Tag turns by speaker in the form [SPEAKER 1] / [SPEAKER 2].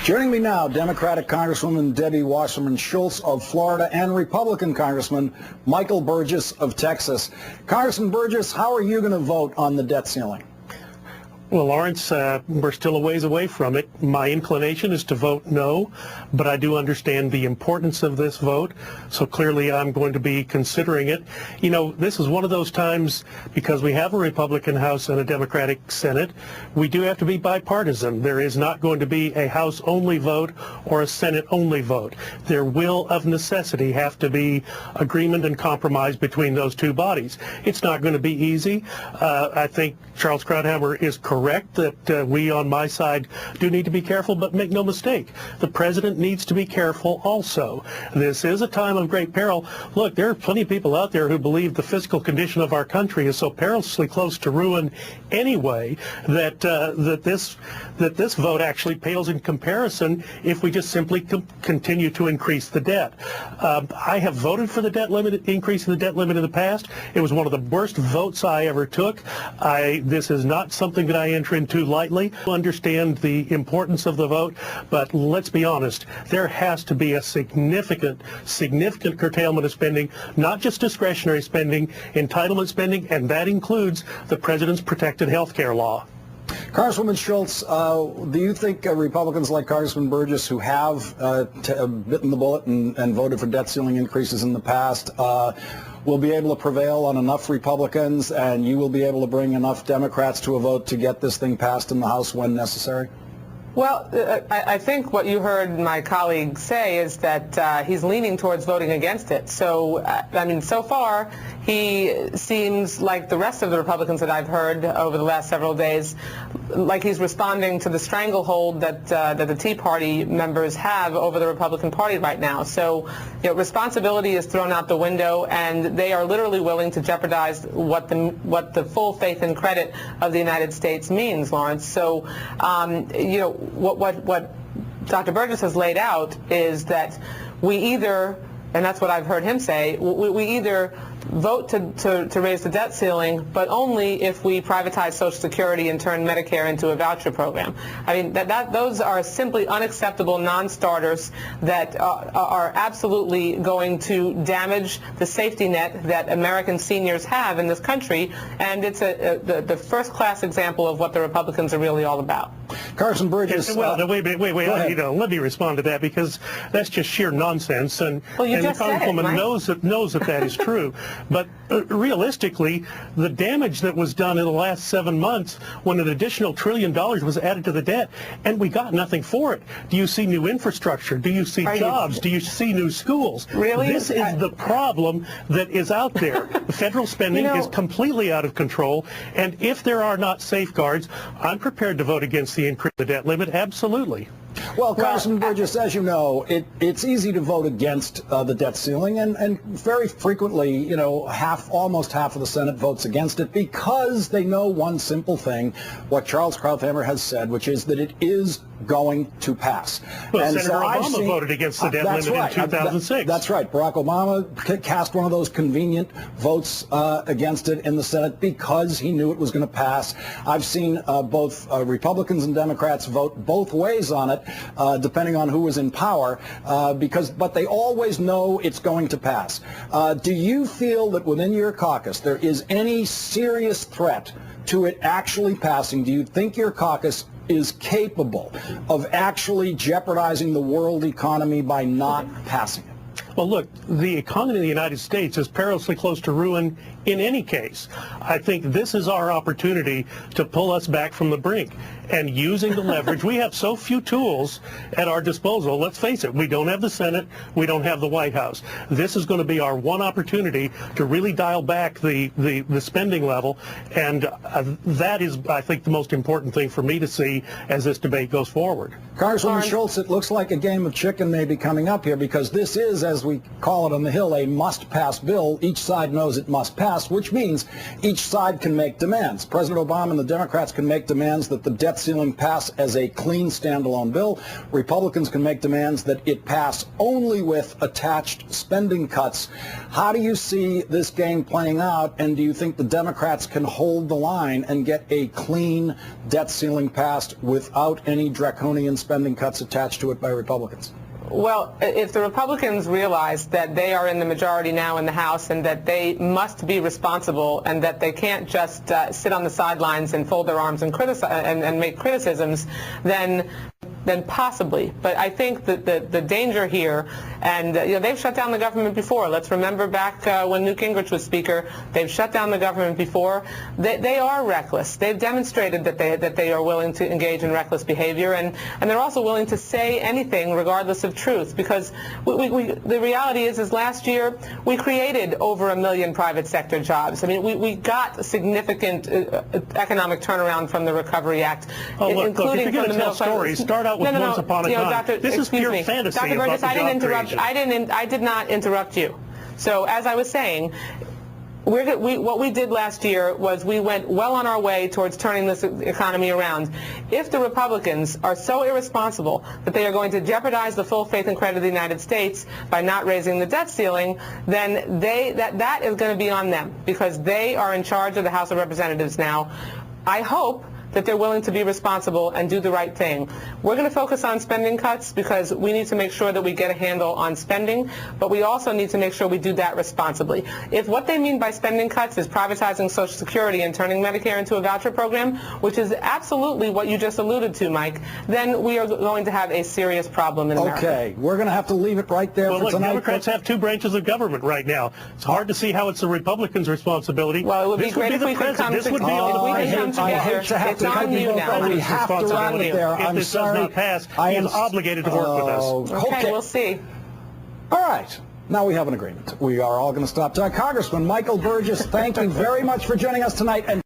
[SPEAKER 1] Joining me now, Democratic Congresswoman Debbie Wasserman Schultz of Florida and Republican Congressman Michael Burgess of Texas. Congressman Burgess, how are you going to vote on the debt ceiling?
[SPEAKER 2] Well, Lawrence, we're still a ways away from it. My inclination is to vote no, but I do understand the importance of this vote, so clearly I'm going to be considering it. You know, this is one of those times, because we have a Republican House and a Democratic Senate, we do have to be bipartisan. There is not going to be a House-only vote or a Senate-only vote. There will, of necessity, have to be agreement and compromise between those two bodies. It's not going to be easy. I think Charles Krauthammer is correct that we on my side do need to be careful, but make no mistake, the president needs to be careful also. This is a time of great peril. Look, there are plenty of people out there who believe the fiscal condition of our country is so perilously close to ruin anyway that this vote actually pales in comparison if we just simply continue to increase the debt. I have voted for the debt limit, increase in the debt limit in the past. It was one of the worst votes I ever took. This is not something that I enter into lightly. I understand the importance of the vote, but let's be honest, there has to be a significant curtailment of spending, not just discretionary spending, entitlement spending, and that includes the president's protected health care law.
[SPEAKER 1] Congresswoman Schultz, do you think Republicans like Congressman Burgess, who have bitten the bullet and voted for debt ceiling increases in the past, will be able to prevail on enough Republicans, and you will be able to bring enough Democrats to a vote to get this thing passed in the House when necessary?
[SPEAKER 3] Well, I think what you heard my colleague say is that he's leaning towards voting against it. So, I mean, so far, he seems like the rest of the Republicans that I've heard over the last several days, like he's responding to the stranglehold that the Tea Party members have over the Republican Party right now. So, you know, responsibility is thrown out the window, and they are literally willing to jeopardize what the full faith and credit of the United States means, Lawrence. So, you know, what Dr. Burgess has laid out is that we either, and that's what I've heard him say, we either vote to raise the debt ceiling, but only if we privatize Social Security and turn Medicare into a voucher program. I mean, those are simply unacceptable non-starters that are absolutely going to damage the safety net that American seniors have in this country, and it's the first-class example of what the Republicans are really all about.
[SPEAKER 1] Congressman Burgess.
[SPEAKER 2] Well, wait, let me respond to that, because that's just sheer nonsense, and the Congresswoman knows that is true. But realistically, the damage that was done in the last 7 months when an additional $1 trillion was added to the debt, and we got nothing for it. Do you see new infrastructure? Do you see jobs? Do you see new schools?
[SPEAKER 3] Really?
[SPEAKER 2] This is the problem that is out there. The federal spending is completely out of control, and if there are not safeguards, I'm prepared to vote against the increase of the debt limit, absolutely.
[SPEAKER 1] Well, Congressman Burgess, as you know, it's easy to vote against the debt ceiling, and very frequently, you know, almost half of the Senate votes against it because they know one simple thing, what Charles Krauthammer has said, which is that it is going to pass.
[SPEAKER 2] Well,
[SPEAKER 1] and
[SPEAKER 2] Senator Obama voted against the debt limit in 2006.
[SPEAKER 1] That's right. Barack Obama cast one of those convenient votes against it in the Senate because he knew it was going to pass. I've seen both Republicans and Democrats vote both ways on it, depending on who was in power, but they always know it's going to pass. Do you feel that within your caucus there is any serious threat to it actually passing? Do you think your caucus is capable of actually jeopardizing the world economy by not passing it?
[SPEAKER 2] Well, look, the economy of the United States is perilously close to ruin in any case. I think this is our opportunity to pull us back from the brink. And using the leverage, we have so few tools at our disposal. Let's face it, we don't have the Senate, we don't have the White House. This is going to be our one opportunity to really dial back the spending level, and that is, I think, the most important thing for me to see as this debate goes forward.
[SPEAKER 1] Congresswoman Schultz, it looks like a game of chicken may be coming up here, because this is, as we call it on the Hill, a must-pass bill. Each side knows it must pass, which means each side can make demands. President Obama and the Democrats can make demands that the debt debt ceiling pass as a clean standalone bill. Republicans can make demands that it pass only with attached spending cuts. How do you see this game playing out, and do you think the Democrats can hold the line and get a clean debt ceiling passed without any draconian spending cuts attached to it by Republicans?
[SPEAKER 3] Well, if the Republicans realize that they are in the majority now in the House and that they must be responsible and that they can't just sit on the sidelines and fold their arms and and make criticisms, then possibly. But I think that the danger here, and they've shut down the government before. Let's remember back when Newt Gingrich was Speaker, they've shut down the government before. They are reckless. They've demonstrated that they are willing to engage in reckless behavior, and they're also willing to say anything regardless of truth. Because the reality is last year we created over 1 million private sector jobs. I mean, we got significant economic turnaround from the Recovery Act,
[SPEAKER 2] if
[SPEAKER 3] including
[SPEAKER 2] you're
[SPEAKER 3] from the middle
[SPEAKER 2] stories, start out with Once Upon a Time.
[SPEAKER 3] Doctor,
[SPEAKER 2] this is pure fantasy.
[SPEAKER 3] Dr. Burgess,
[SPEAKER 2] about the job creation.
[SPEAKER 3] I did not interrupt you. So as I was saying, what we did last year was we went well on our way towards turning this economy around. If the Republicans are so irresponsible that they are going to jeopardize the full faith and credit of the United States by not raising the debt ceiling, then that is going to be on them, because they are in charge of the House of Representatives now. I hope that they're willing to be responsible and do the right thing. We're going to focus on spending cuts because we need to make sure that we get a handle on spending, but we also need to make sure we do that responsibly. If what they mean by spending cuts is privatizing Social Security and turning Medicare into a voucher program, which is absolutely what you just alluded to, Mike, then we are going to have a serious problem in America.
[SPEAKER 1] Okay, we're going to have to leave it right there for tonight.
[SPEAKER 2] Democrats have two branches of government right now. It's hard to see how it's the Republicans' responsibility.
[SPEAKER 3] Well, it would be great if we could come together. It's on you now.
[SPEAKER 1] We have to wrap it there.
[SPEAKER 2] If
[SPEAKER 1] I'm
[SPEAKER 2] this
[SPEAKER 1] sorry.
[SPEAKER 2] does not pass, he is obligated to work with us.
[SPEAKER 3] Okay, we'll see.
[SPEAKER 1] All right. Now we have an agreement. We are all going to stop. Congressman Michael Burgess, thank you very much for joining us tonight. And